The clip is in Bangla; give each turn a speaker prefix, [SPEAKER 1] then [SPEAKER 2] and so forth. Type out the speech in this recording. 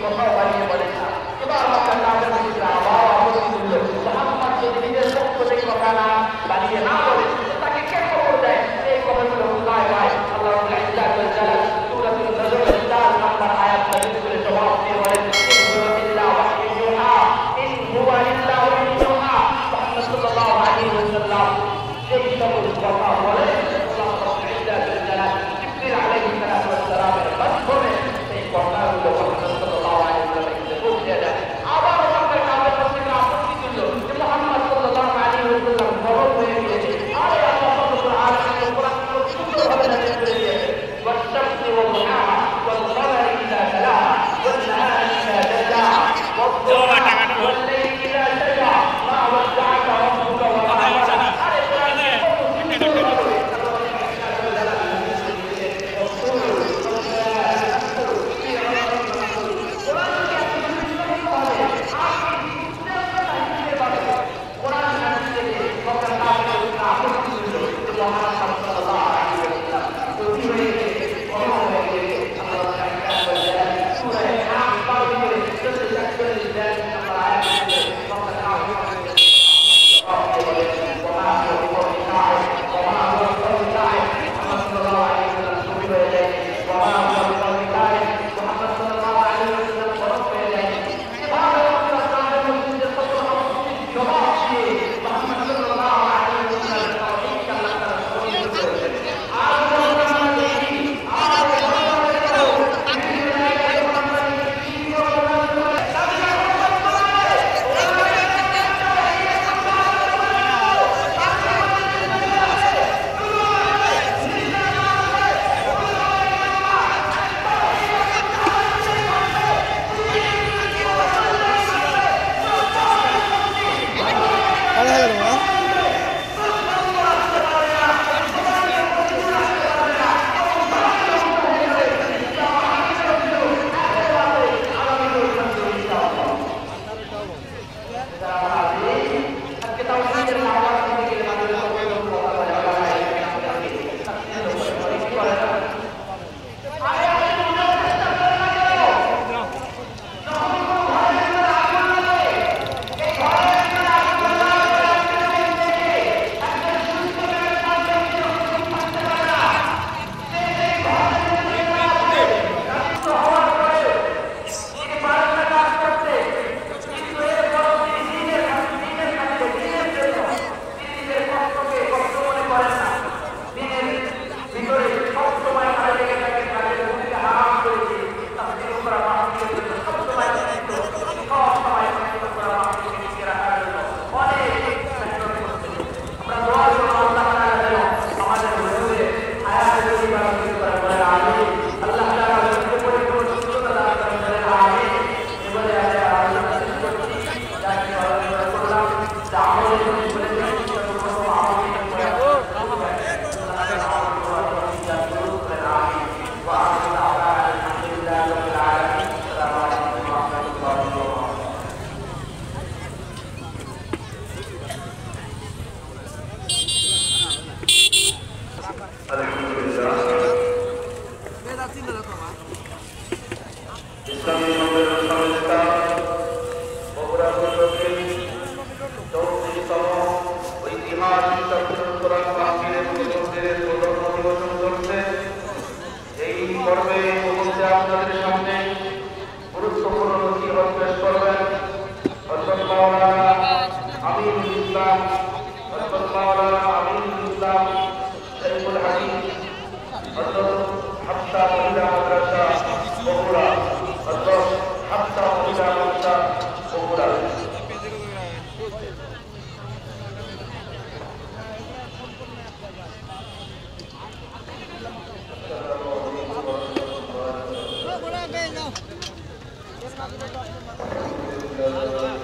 [SPEAKER 1] কথাও বানিয়ে বলেন না। এবার মক্কার কাফের মুশরিকরা আবার আপত্তি তুলল, মুহাম্মদ যদি নিজের পক্ষ থেকে কথা না বানিয়ে না বলে তাকে কে খবর দেয়? এই কথাগুলো কোথায় পায়? আল্লাহ রাব্বুল ইজ্জাত ওয়াল জালাল সূরাতুন নজমের 4 নম্বর আয়াত নাযিল করে জবাব দিয়ে বলেন, ইন হুয়া ইল্লা ওয়াহয়ুন ইউহা, ইন হুয়া ইল্লা ওয়াহয়ুন ইউহা। মুহাম্মদ সাল্লাল্লাহু আলাইহি ওয়াসাল্লাম এই সকল কথা বলে আল্লাহ রাব্বুল ইজ্জাত ওয়াল জালাল জিবরিল আলাইহিস সালামের মাধ্যমে এই কথাগুলো মুহাম্মদ সাল্লাল্লাহু আলাইহি ওয়াসাল্লামকে পৌঁছে দেয়। আবার মক্কার কাফের মুশরিকরা আপত্তি তুলল যে মুহাম্মদ সাল্লাল্লাহু আলাইহি ওয়াসাল্লাম বড় হয়ে গিয়েছে। আর আল্লাহ রাব্বুল আলামিন কোরআনে সুন্দরভাবে নাযিল করে দিয়েছেন, والشمس وضحاها والقمر إذا تلاها والنهار إذا جلاها والضحى والليل إذا سجى ما ودعك ربك وما قلى।
[SPEAKER 2] No.